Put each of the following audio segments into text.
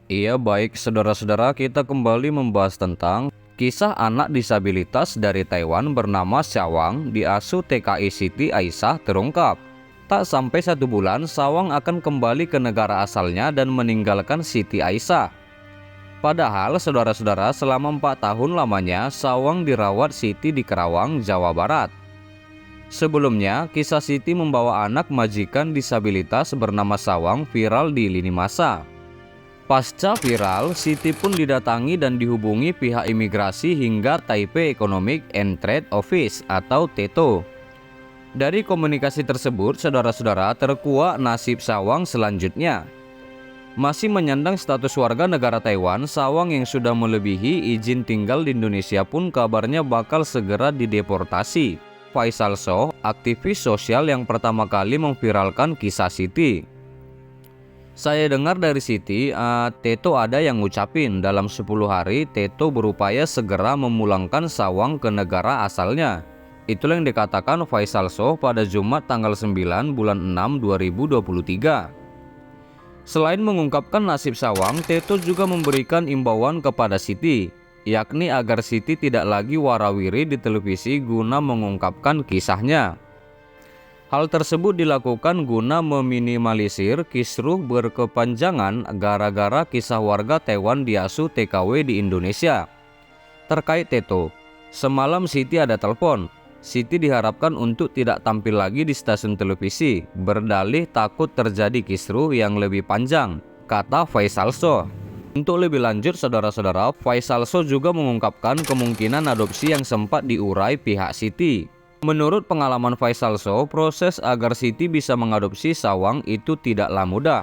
Iya, baik saudara-saudara, kita kembali membahas tentang kisah anak disabilitas dari Taiwan bernama Syawang diasuh TKI Siti Aisyah terungkap. Tak sampai 1 bulan, Syawang akan kembali ke negara asalnya dan meninggalkan Siti Aisyah. Padahal saudara-saudara, selama 4 tahun lamanya Syawang dirawat Siti di Kerawang, Jawa Barat. Sebelumnya, kisah Siti membawa anak majikan disabilitas bernama Syawang viral di lini masa. Pasca viral, Siti pun didatangi dan dihubungi pihak imigrasi hingga Taipei Economic and Trade Office atau TETO. Dari komunikasi tersebut, saudara-saudara, terkuak nasib Syawang selanjutnya. Masih menyandang status warga negara Taiwan, Syawang yang sudah melebihi izin tinggal di Indonesia pun kabarnya bakal segera dideportasi. Faisal Soh, aktivis sosial yang pertama kali memviralkan kisah Siti. Saya dengar dari Siti, Teto ada yang ngucapin dalam 10 hari Teto berupaya segera memulangkan Syawang ke negara asalnya. Itulah yang dikatakan Faisal Soh pada Jumat tanggal 9 bulan 6 2023. Selain mengungkapkan nasib Syawang, Teto juga memberikan imbauan kepada Siti, yakni agar Siti tidak lagi warawiri di televisi guna mengungkapkan kisahnya. Hal tersebut dilakukan guna meminimalisir kisruh berkepanjangan gara-gara kisah warga Taiwan diasuh TKW di Indonesia. Terkait Teto, semalam Siti ada telepon. Siti diharapkan untuk tidak tampil lagi di stasiun televisi, berdalih takut terjadi kisruh yang lebih panjang, kata Faisal Soh. Untuk lebih lanjut saudara-saudara, Faisal Soh juga mengungkapkan kemungkinan adopsi yang sempat diurai pihak Siti. Menurut pengalaman Faisal Soh, proses agar Siti bisa mengadopsi Syawang itu tidaklah mudah.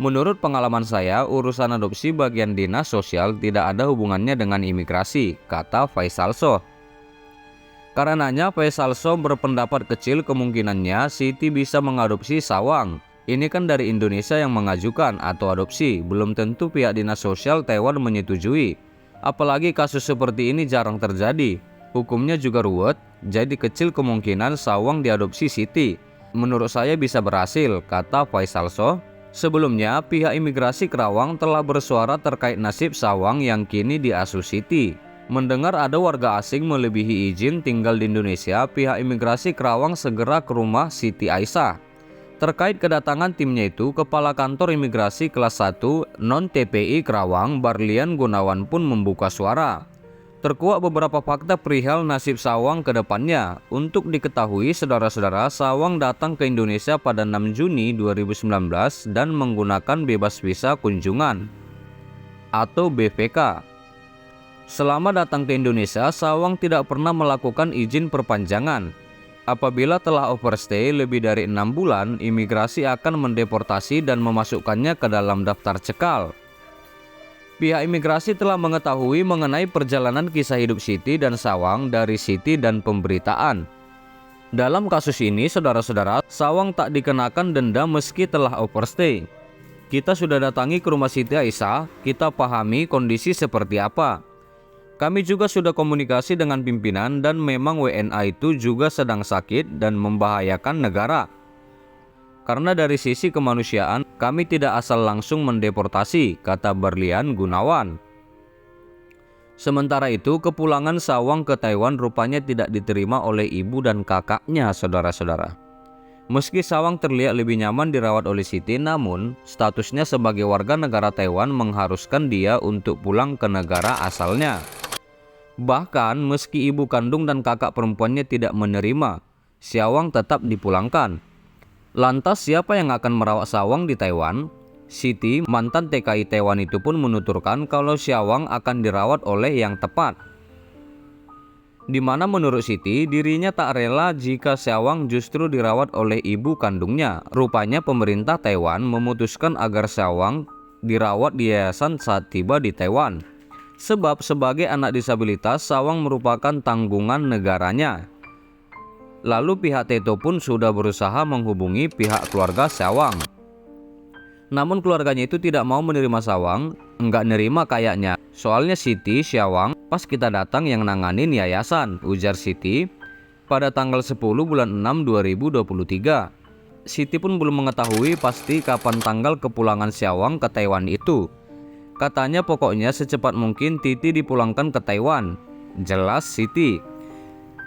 Menurut pengalaman saya, urusan adopsi bagian dinas sosial tidak ada hubungannya dengan imigrasi, kata Faisal Soh. Karenanya Faisal Soh berpendapat kecil kemungkinannya Siti bisa mengadopsi Syawang. Ini kan dari Indonesia yang mengajukan atau adopsi, belum tentu pihak dinas sosial Taiwan menyetujui. Apalagi kasus seperti ini jarang terjadi. Hukumnya juga ruwet, jadi kecil kemungkinan Syawang diadopsi Siti. Menurut saya bisa berhasil, kata Faisal Soh. Sebelumnya, pihak imigrasi Kerawang telah bersuara terkait nasib Syawang yang kini diasuh Siti. Mendengar ada warga asing melebihi izin tinggal di Indonesia, pihak imigrasi Kerawang segera ke rumah Siti Aisyah. Terkait kedatangan timnya itu, Kepala Kantor Imigrasi Kelas 1 Non-TPI Kerawang, Barlian Gunawan pun membuka suara. Terkuak beberapa fakta perihal nasib Syawang ke depannya. Untuk diketahui saudara-saudara, Syawang datang ke Indonesia pada 6 Juni 2019 dan menggunakan bebas visa kunjungan atau BVK. Selama datang ke Indonesia, Syawang tidak pernah melakukan izin perpanjangan. Apabila telah overstay lebih dari 6 bulan, imigrasi akan mendeportasi dan memasukkannya ke dalam daftar cekal. Pihak imigrasi telah mengetahui mengenai perjalanan kisah hidup Siti dan Syawang dari Siti dan pemberitaan. Dalam kasus ini, saudara-saudara, Syawang tak dikenakan denda meski telah overstay. Kita sudah datangi ke rumah Siti Aisyah, kita pahami kondisi seperti apa. Kami juga sudah komunikasi dengan pimpinan dan memang WNA itu juga sedang sakit dan membahayakan negara. Karena dari sisi kemanusiaan, kami tidak asal langsung mendeportasi, kata Barlian Gunawan. Sementara itu, kepulangan Syawang ke Taiwan rupanya tidak diterima oleh ibu dan kakaknya, saudara-saudara. Meski Syawang terlihat lebih nyaman dirawat oleh Siti, namun statusnya sebagai warga negara Taiwan mengharuskan dia untuk pulang ke negara asalnya. Bahkan meski ibu kandung dan kakak perempuannya tidak menerima, Syawang tetap dipulangkan. Lantas siapa yang akan merawat Syawang di Taiwan? Siti, mantan TKI Taiwan itu pun menuturkan kalau Syawang akan dirawat oleh yang tepat. Di mana menurut Siti, dirinya tak rela jika Syawang justru dirawat oleh ibu kandungnya. Rupanya pemerintah Taiwan memutuskan agar Syawang dirawat di yayasan saat tiba di Taiwan. Sebab sebagai anak disabilitas, Syawang merupakan tanggungan negaranya. Lalu pihak Teto pun sudah berusaha menghubungi pihak keluarga Syawang. Namun keluarganya itu tidak mau menerima Syawang, enggak nerima kayaknya. Soalnya Siti, Syawang, pas kita datang yang nanganin yayasan, ujar Siti pada tanggal 10 bulan 6 2023. Siti pun belum mengetahui pasti kapan tanggal kepulangan Syawang ke Taiwan itu. Katanya pokoknya secepat mungkin Titi dipulangkan ke Taiwan. Jelas Siti.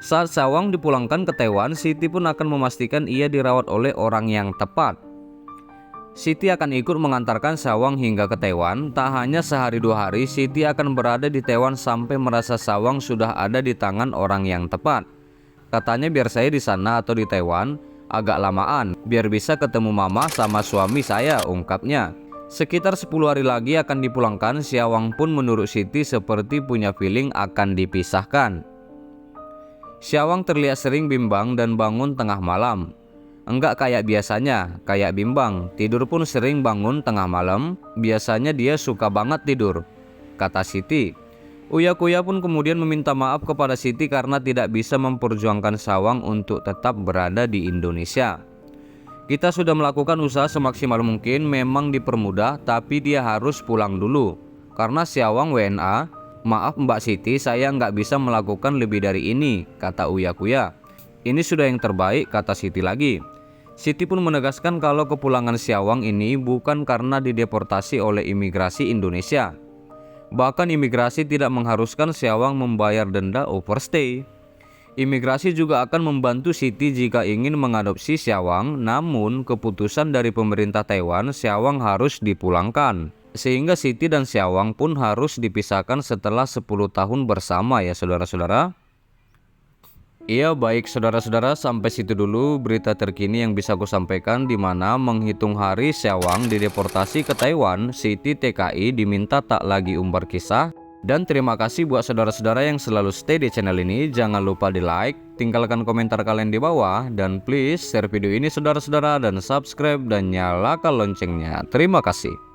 Saat Syawang dipulangkan ke Taiwan, Siti pun akan memastikan ia dirawat oleh orang yang tepat. Siti akan ikut mengantarkan Syawang hingga ke Taiwan. Tak hanya sehari 2 hari, Siti akan berada di Taiwan sampai merasa Syawang sudah ada di tangan orang yang tepat. Katanya biar saya di sana atau di Taiwan agak lamaan, biar bisa ketemu mama sama suami saya, ungkapnya. Sekitar 10 hari lagi akan dipulangkan. Syawang pun menurut Siti seperti punya feeling akan dipisahkan. Syawang terlihat sering bimbang dan bangun tengah malam. Enggak kayak biasanya, kayak bimbang. Tidur pun sering bangun tengah malam. Biasanya dia suka banget tidur, kata Siti. Uya Kuya pun kemudian meminta maaf kepada Siti karena tidak bisa memperjuangkan Syawang untuk tetap berada di Indonesia. Kita sudah melakukan usaha semaksimal mungkin, memang dipermudah, tapi dia harus pulang dulu. Karena Syawang WNA, maaf Mbak Siti, saya nggak bisa melakukan lebih dari ini, kata Uya Kuya. Ini sudah yang terbaik, kata Siti lagi. Siti pun menegaskan kalau kepulangan Syawang ini bukan karena dideportasi oleh imigrasi Indonesia. Bahkan imigrasi tidak mengharuskan Syawang membayar denda overstay. Imigrasi juga akan membantu Siti jika ingin mengadopsi Syawang, namun keputusan dari pemerintah Taiwan, Syawang harus dipulangkan. Sehingga Siti dan Syawang pun harus dipisahkan setelah 10 tahun bersama ya saudara-saudara. Iya baik saudara-saudara, sampai situ dulu berita terkini yang bisa aku sampaikan, di mana menghitung hari Syawang dideportasi ke Taiwan, Siti TKI diminta tak lagi umbar kisah. Dan terima kasih buat saudara-saudara yang selalu stay di channel ini. Jangan lupa di like, tinggalkan komentar kalian di bawah, dan please share video ini saudara-saudara dan subscribe dan nyalakan loncengnya. Terima kasih.